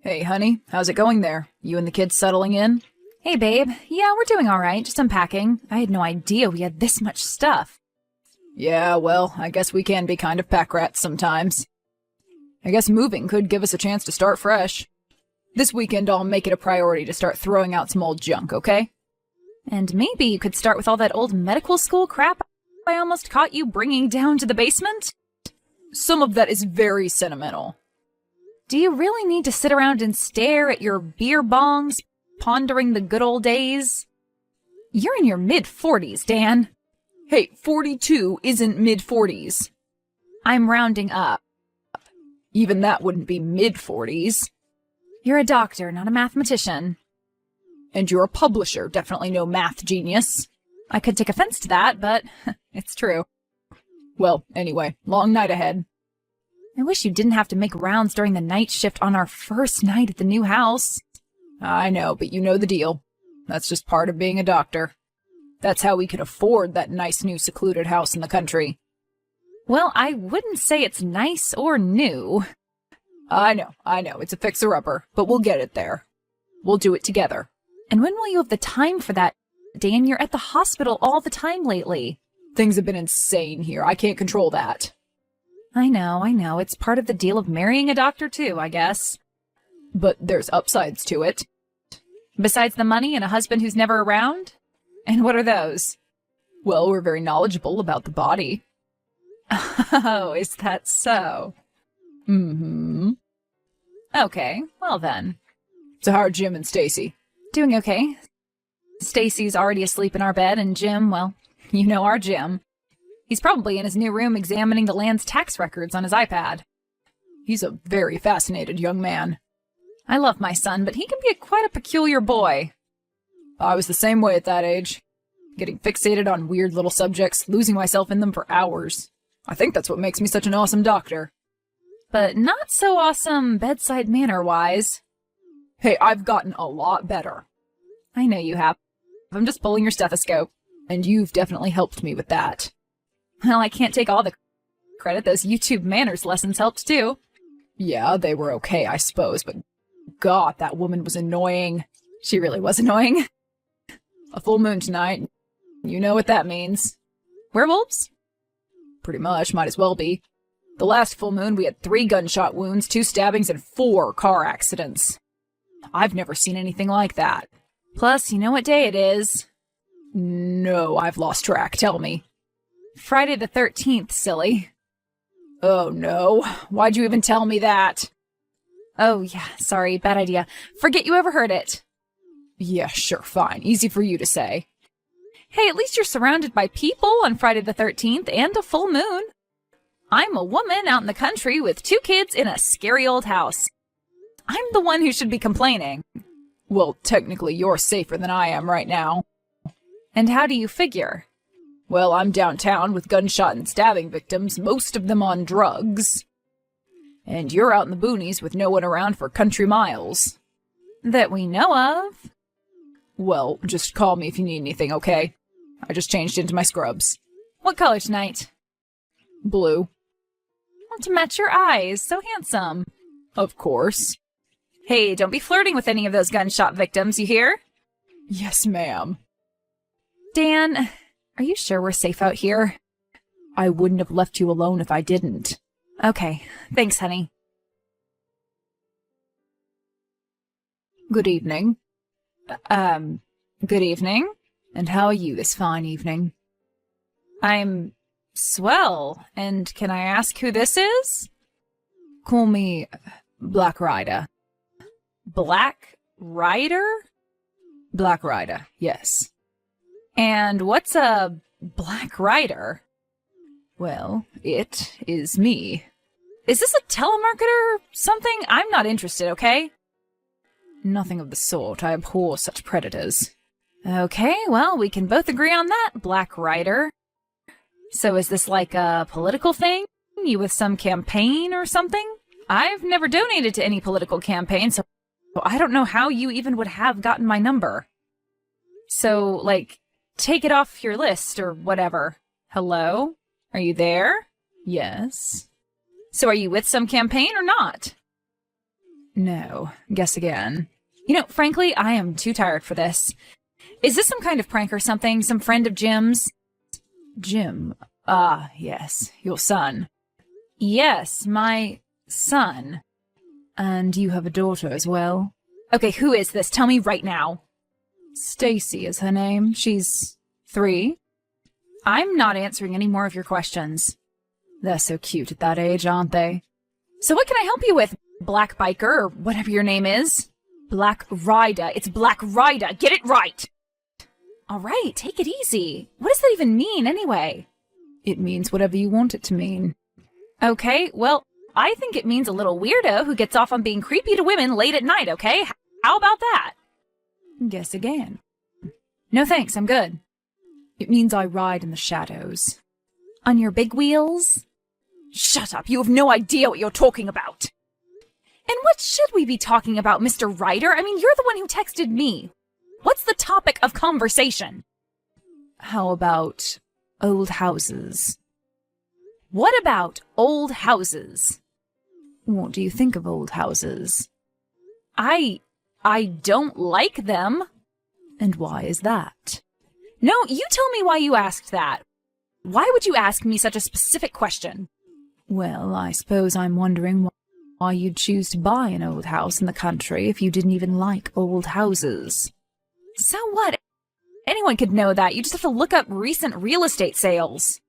Hey, honey, how's it going there? You and the kids settling in? Hey, babe. Yeah, we're doing all right, just unpacking. I had no idea we had this much stuff. Yeah, well, I guess we can be kind of pack rats sometimes. I guess moving could give us a chance to start fresh. This weekend I'll make it a priority to start throwing out some old junk, okay? And maybe you could start with all that old medical school crap I almost caught you bringing down to the basement? Some of that is very sentimental. Do you really need to sit around and stare at your beer bongs, pondering the good old days? You're in your mid-40s, Dan. Hey, 42 isn't mid-40s. I'm rounding up. Even that wouldn't be mid-40s. You're a doctor, not a mathematician. And you're a publisher, definitely no math genius. I could take offense to that, but it's true. Well, anyway, long night ahead. I wish you didn't have to make rounds during the night shift on our first night at the new house. I know, but you know the deal. That's just part of being a doctor. That's how we could afford that nice new secluded house in the country. Well, I wouldn't say it's nice or new. I know, it's a fixer-upper, but we'll get it there. We'll do it together. And when will you have the time for that, Dan? You're at the hospital all the time lately. Things have been insane here. I can't control that. I know. It's part of the deal of marrying a doctor, too, I guess. But there's upsides to it. Besides the money and a husband who's never around? And what are those? Well, we're very knowledgeable about the body. Oh, is that so? Mm-hmm. Okay, well then. So how are Jim and Stacy? Doing okay. Stacy's already asleep in our bed, and Jim, well, you know our Jim. He's probably in his new room examining the land's tax records on his iPad. He's a very fascinated young man. I love my son, but he can be quite a peculiar boy. I was the same way at that age. Getting fixated on weird little subjects, losing myself in them for hours. I think that's what makes me such an awesome doctor. But not so awesome bedside manner-wise. Hey, I've gotten a lot better. I know you have. I'm just pulling your stethoscope, and you've definitely helped me with that. Well, I can't take all the credit. Those YouTube manners lessons helped too. Yeah, they were okay, I suppose, but God, that woman was annoying. She really was annoying. A full moon tonight. You know what that means. Werewolves? Pretty much, might as well be. The last full moon, we had 3 gunshot wounds, 2 stabbings, and 4 car accidents. I've never seen anything like that. Plus, you know what day it is? No, I've lost track. Tell me. Friday the 13th, silly. Oh no. Why'd you even tell me that? Oh yeah, sorry, bad idea. Forget you ever heard it. Yeah, sure, fine. Easy for you to say. Hey, at least you're surrounded by people on Friday the 13th and a full moon. I'm a woman out in the country with 2 kids in a scary old house. I'm the one who should be complaining. Well, technically you're safer than I am right now. And how do you figure? Well, I'm downtown with gunshot and stabbing victims, most of them on drugs. And you're out in the boonies with no one around for country miles. That we know of. Well, just call me if you need anything, okay? I just changed into my scrubs. What color tonight? Blue. Well, to match your eyes. So handsome. Of course. Hey, don't be flirting with any of those gunshot victims, you hear? Yes, ma'am. Dan, are you sure we're safe out here? I wouldn't have left you alone if I didn't. Okay, thanks, honey. Good evening. Good evening. And how are you this fine evening? I'm swell. And can I ask who this is? Call me Black Rider. Black Rider? Black Rider, yes. And what's a Black Rider? Well, it is me. Is this a telemarketer or something? I'm not interested, okay? Nothing of the sort. I abhor such predators. Okay, well, we can both agree on that, Black Rider. So is this like a political thing? You with some campaign or something? I've never donated to any political campaign, so I don't know how you even would have gotten my number. So, like, take it off your list or whatever. Hello? Are you there? Yes. So are you with some campaign or not? No, guess again. Frankly, I am too tired for this. Is this some kind of prank or something? Some friend of Jim's? Jim. Ah, yes, your son. Yes, my son. And you have a daughter as well? Okay, who is this? Tell me right now. Stacy is her name. She's 3. I'm not answering any more of your questions. They're so cute at that age, aren't they? So what can I help you with, Black Biker, or whatever your name is? Black Rider. It's Black Rider. Get it right! All right, take it easy. What does that even mean, anyway? It means whatever you want it to mean. Okay, well, I think it means a little weirdo who gets off on being creepy to women late at night, okay? How about that? Guess again. No thanks, I'm good. It means I ride in the shadows. On your big wheels? Shut up, you have no idea what you're talking about. And what should we be talking about, Mr. Ryder? I mean, you're the one who texted me. What's the topic of conversation? How about old houses? What about old houses? What do you think of old houses? I don't like them. And why is that? No, you tell me why you asked that. Why would you ask me such a specific question? Well, I suppose I'm wondering why you'd choose to buy an old house in the country if you didn't even like old houses. So what? Anyone could know that. You just have to look up recent real estate sales.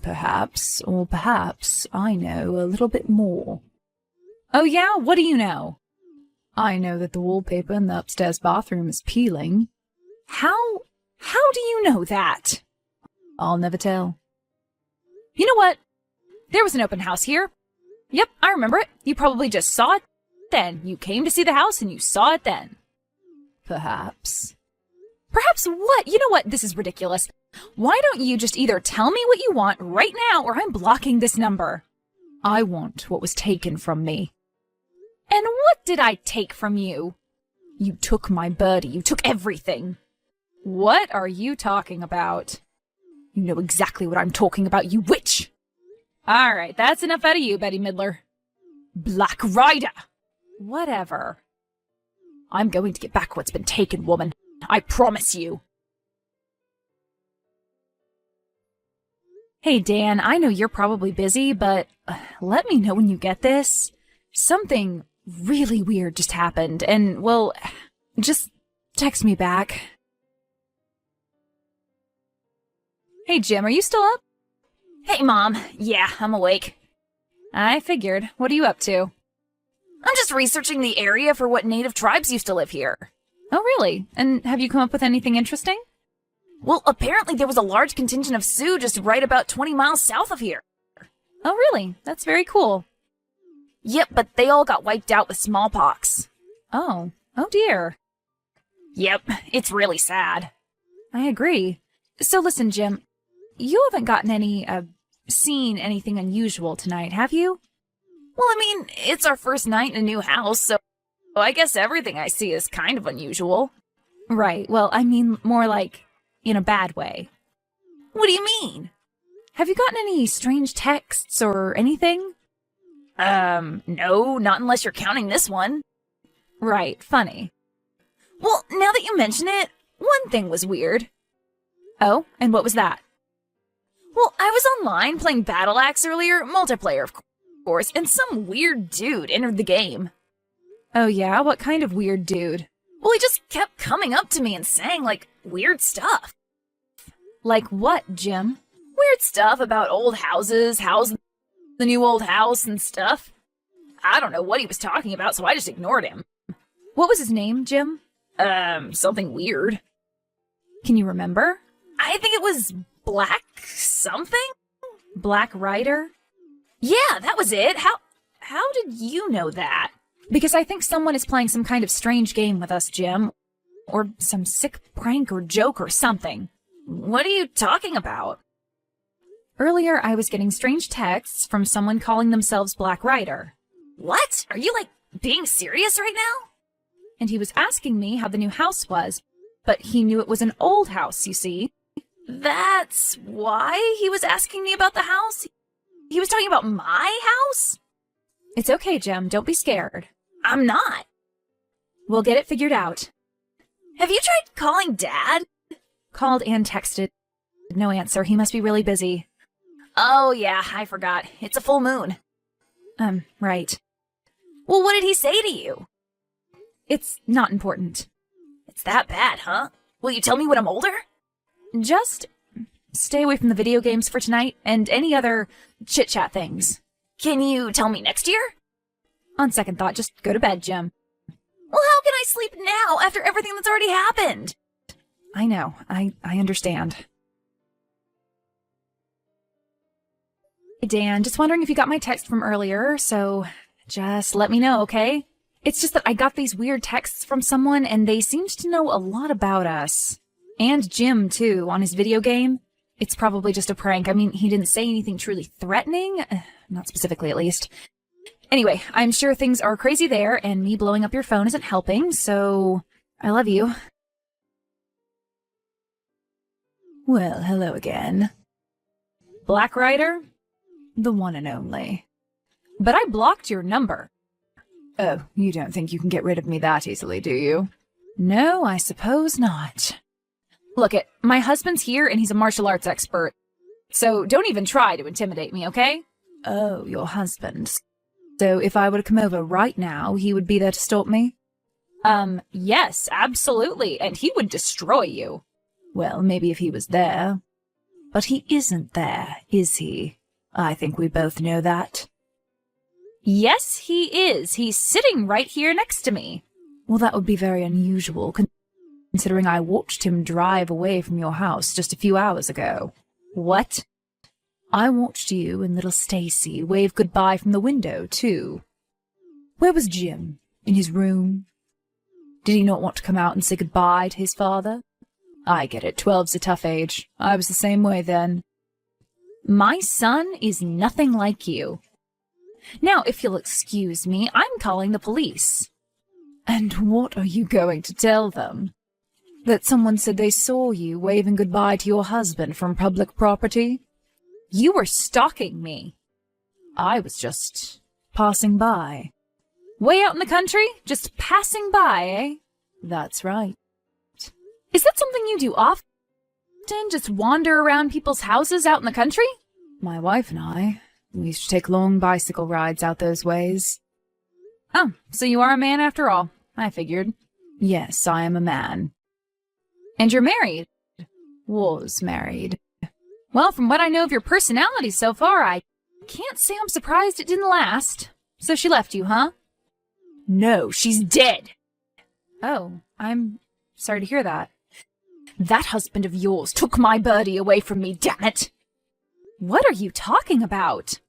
Perhaps, or perhaps, I know a little bit more. Oh yeah? What do you know? I know that the wallpaper in the upstairs bathroom is peeling. How do you know that? I'll never tell. You know what? There was an open house here. Yep, I remember it. You probably just saw it then. You came to see the house and you saw it then. Perhaps. Perhaps what? You know what? This is ridiculous. Why don't you just either tell me what you want right now or I'm blocking this number? I want what was taken from me. And what did I take from you? You took my birdie. You took everything. What are you talking about? You know exactly what I'm talking about, you witch! All right, that's enough out of you, Betty Midler. Black Rider! Whatever. I'm going to get back what's been taken, woman. I promise you. Hey, Dan, I know you're probably busy, but let me know when you get this. Something really weird just happened, and, well, just text me back. Hey, Jim, are you still up? Hey, Mom. Yeah, I'm awake. I figured. What are you up to? I'm just researching the area for what native tribes used to live here. Oh, really? And have you come up with anything interesting? Well, apparently there was a large contingent of Sioux just right about 20 miles south of here. Oh, really? That's very cool. Yep, but they all got wiped out with smallpox. Oh dear. Yep, it's really sad. I agree. So listen, Jim, you haven't seen anything unusual tonight, have you? Well, I mean, it's our first night in a new house, so I guess everything I see is kind of unusual. Right, well, I mean more like in a bad way. What do you mean? Have you gotten any strange texts or anything? No, not unless you're counting this one. Right, funny. Well, now that you mention it, one thing was weird. Oh, and what was that? Well, I was online playing Battle Axe earlier, multiplayer of course, and some weird dude entered the game. Oh yeah? What kind of weird dude? Well, he just kept coming up to me and saying, weird stuff. Like what, Jim? Weird stuff about old houses, how's the new old house and stuff. I don't know what he was talking about, so I just ignored him. What was his name, Jim? Something weird. Can you remember? I think it was Black something? Black Rider? Yeah, that was it. How did you know that? Because I think someone is playing some kind of strange game with us, Jim. Or some sick prank or joke or something. What are you talking about? Earlier, I was getting strange texts from someone calling themselves Black Rider. What? Are you, being serious right now? And he was asking me how the new house was, but he knew it was an old house, you see. That's why he was asking me about the house? He was talking about my house? It's okay, Jim. Don't be scared. I'm not. We'll get it figured out. Have you tried calling Dad? Called and texted. No answer. He must be really busy. Oh, yeah, I forgot. It's a full moon. Right. Well, what did he say to you? It's not important. It's that bad, huh? Will you tell me when I'm older? Just stay away from the video games for tonight and any other chit-chat things. Can you tell me next year? On second thought, just go to bed, Jim. Well, how can I sleep now after everything that's already happened? I know. I understand. Hey, Dan, just wondering if you got my text from earlier, so just let me know, okay? It's just that I got these weird texts from someone, and they seemed to know a lot about us. And Jim, too, on his video game. It's probably just a prank. I mean, he didn't say anything truly threatening. Not specifically, at least. Anyway, I'm sure things are crazy there, and me blowing up your phone isn't helping, so I love you. Well, hello again. Black Rider? The one and only. But I blocked your number. Oh, you don't think you can get rid of me that easily, do you? No, I suppose not. Look my husband's here and he's a martial arts expert. So don't even try to intimidate me, okay? Oh, your husband. So if I were to come over right now, he would be there to stop me? Yes, absolutely, and he would destroy you. Well, maybe if he was there. But he isn't there, is he? I think we both know that. Yes, he is. He's sitting right here next to me. Well, that would be very unusual, considering I watched him drive away from your house just a few hours ago. What? I watched you and little Stacy wave goodbye from the window, too. Where was Jim? In his room? Did he not want to come out and say goodbye to his father? I get it. 12's a tough age. I was the same way then. My son is nothing like you. Now, if you'll excuse me, I'm calling the police. And what are you going to tell them? That someone said they saw you waving goodbye to your husband from public property? You were stalking me. I was just passing by. Way out in the country? Just passing by, eh? That's right. Is that something you do often? Just wander around people's houses out in the country? My wife and I, we used to take long bicycle rides out those ways. Oh, so you are a man after all. I figured. Yes, I am a man. And you're married? Was married. Well, from what I know of your personality so far, I can't say I'm surprised it didn't last. So she left you, huh? No, she's dead. Oh, I'm sorry to hear that. That husband of yours took my birdie away from me, damn it! What are you talking about?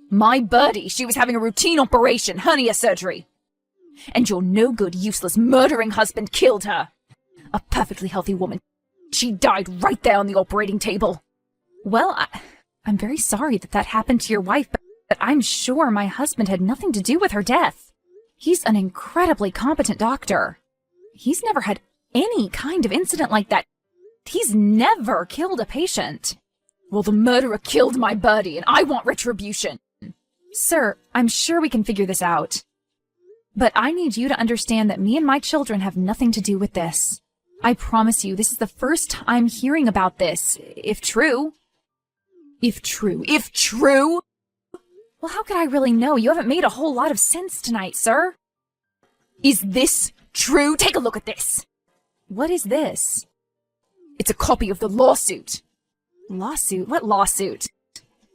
My birdie, she was having a routine operation, hernia surgery. And your no-good, useless, murdering husband killed her. A perfectly healthy woman. She died right there on the operating table. Well, I'm very sorry that happened to your wife, but I'm sure my husband had nothing to do with her death. He's an incredibly competent doctor. He's never had any kind of incident like that. He's never killed a patient. Well, the murderer killed my birdie, and I want retribution. Sir, I'm sure we can figure this out. But I need you to understand that me and my children have nothing to do with this. I promise you, this is the first time hearing about this, if true. If true? Well, how could I really know? You haven't made a whole lot of sense tonight, sir. Is this true? Take a look at this. What is this? It's a copy of the lawsuit. Lawsuit? What lawsuit?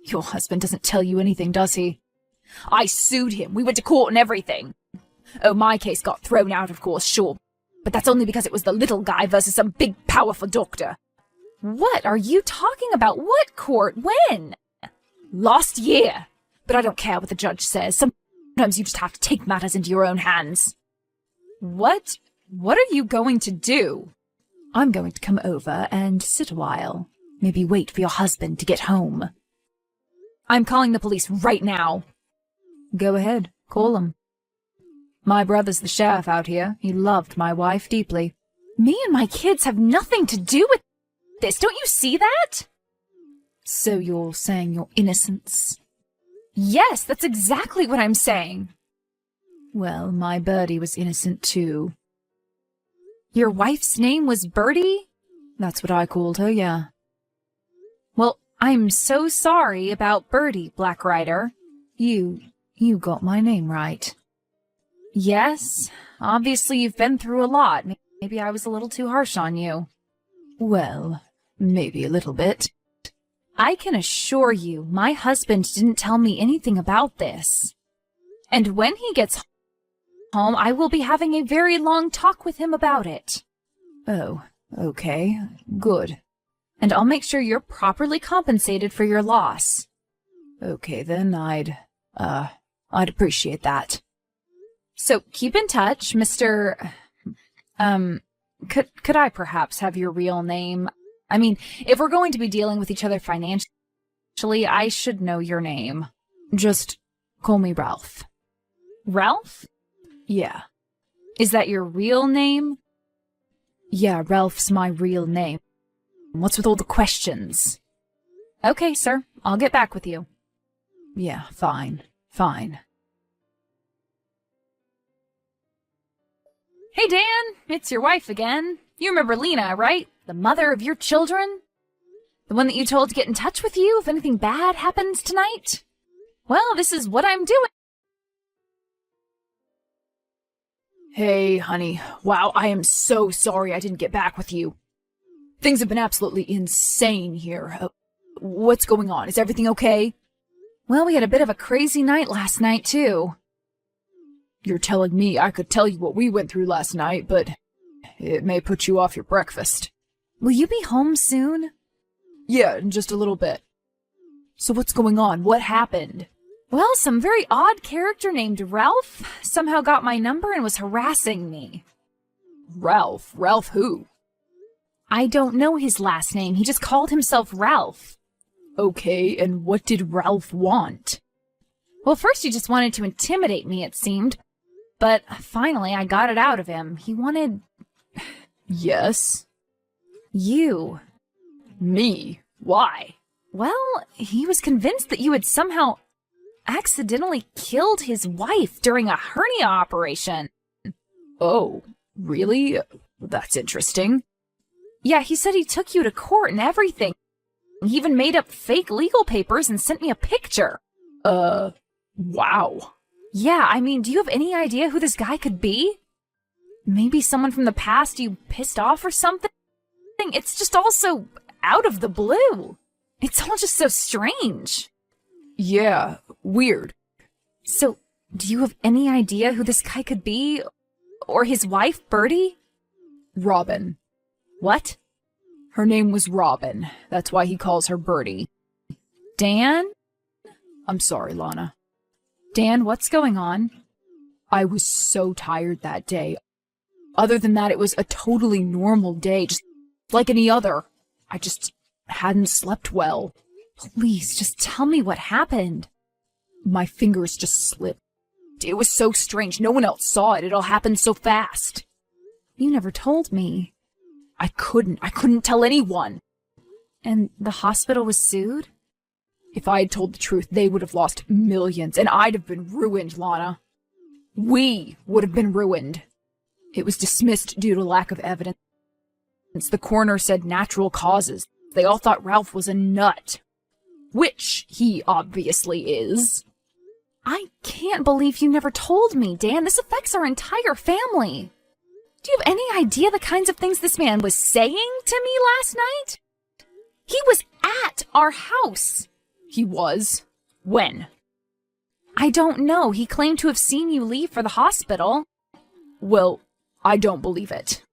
Your husband doesn't tell you anything, does he? I sued him. We went to court and everything. Oh, my case got thrown out, of course, sure. But that's only because it was the little guy versus some big, powerful doctor. What are you talking about? What court? When? Last year. But I don't care what the judge says. Sometimes you just have to take matters into your own hands. What are you going to do? I'm going to come over and sit a while. Maybe wait for your husband to get home. I'm calling the police right now. Go ahead, call him. My brother's the sheriff out here. He loved my wife deeply. Me and my kids have nothing to do with this. Don't you see that? So you're saying your innocence? Yes, that's exactly what I'm saying. Well, my birdie was innocent too. Your wife's name was Bertie? That's what I called her, yeah. Well, I'm so sorry about Bertie, Black Rider. You got my name right. Yes, obviously you've been through a lot. Maybe I was a little too harsh on you. Well, maybe a little bit. I can assure you, my husband didn't tell me anything about this. And when he gets home, I will be having a very long talk with him about it. Oh, okay, good. And I'll make sure you're properly compensated for your loss. Okay, then I'd appreciate that. So keep in touch, Mr. Could I perhaps have your real name? I mean, if we're going to be dealing with each other financially, I should know your name. Just call me Ralph. Ralph? Yeah. Is that your real name? Yeah, Ralph's my real name. What's with all the questions? Okay, sir. I'll get back with you. Yeah, fine. Fine. Hey, Dan, it's your wife again. You remember Lena, right? The mother of your children? The one that you told to get in touch with you if anything bad happens tonight? Well, this is what I'm doing. Hey, honey. Wow, I am so sorry I didn't get back with you. Things have been absolutely insane here. What's going on? Is everything okay? Well, we had a bit of a crazy night last night, too. You're telling me I could tell you what we went through last night, but it may put you off your breakfast. Will you be home soon? Yeah, in just a little bit. So what's going on? What happened? Well, some very odd character named Ralph somehow got my number and was harassing me. Ralph? Ralph who? I don't know his last name. He just called himself Ralph. Okay, and what did Ralph want? Well, first he just wanted to intimidate me, it seemed. But finally I got it out of him. He wanted... Yes? You. Me? Why? Well, he was convinced that you had somehow accidentally killed his wife during a hernia operation. Oh, really? That's interesting. Yeah, he said he took you to court and everything. He even made up fake legal papers and sent me a picture. Wow. Yeah, I mean, do you have any idea who this guy could be? Maybe someone from the past you pissed off or something? It's just all so out of the blue. It's all just so strange. Yeah, weird. So, do you have any idea who this guy could be? Or his wife, Bertie? Robin. What? Her name was Robin. That's why he calls her Bertie. Dan? I'm sorry, Lana. Dan, what's going on? I was so tired that day. Other than that, it was a totally normal day, just like any other. I just hadn't slept well. Please, just tell me what happened. My fingers just slipped. It was so strange. No one else saw it. It all happened so fast. You never told me. I couldn't tell anyone. And the hospital was sued? If I had told the truth, they would have lost millions, and I'd have been ruined, Lana. We would have been ruined. It was dismissed due to lack of evidence. The coroner said natural causes. They all thought Ralph was a nut. Which he obviously is. I can't believe you never told me, Dan. This affects our entire family. Do you have any idea the kinds of things this man was saying to me last night? He was at our house. He was? When? I don't know. He claimed to have seen you leave for the hospital. Well, I don't believe it.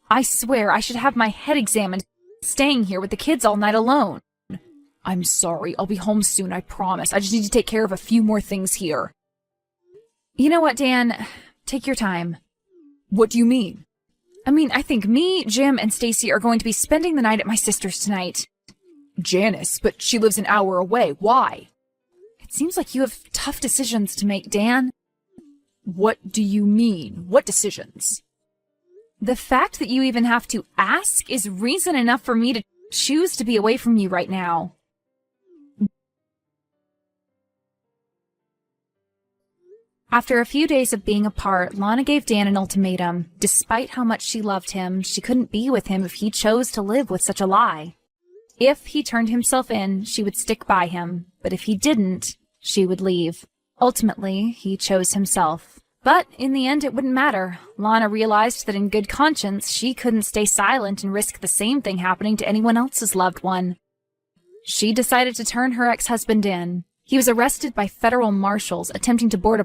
I swear I should have my head examined, staying here with the kids all night alone. I'm sorry. I'll be home soon, I promise. I just need to take care of a few more things here. You know what, Dan? Take your time. What do you mean? I mean, I think me, Jim, and Stacy are going to be spending the night at my sister's tonight. Janice, but she lives an hour away. Why? It seems like you have tough decisions to make, Dan. What do you mean? What decisions? The fact that you even have to ask is reason enough for me to choose to be away from you right now. After a few days of being apart, Lana gave Dan an ultimatum. Despite how much she loved him, she couldn't be with him if he chose to live with such a lie. If he turned himself in, she would stick by him, but if he didn't, she would leave. Ultimately, he chose himself. But in the end, it wouldn't matter. Lana realized that in good conscience, she couldn't stay silent and risk the same thing happening to anyone else's loved one. She decided to turn her ex-husband in. He was arrested by federal marshals attempting to board a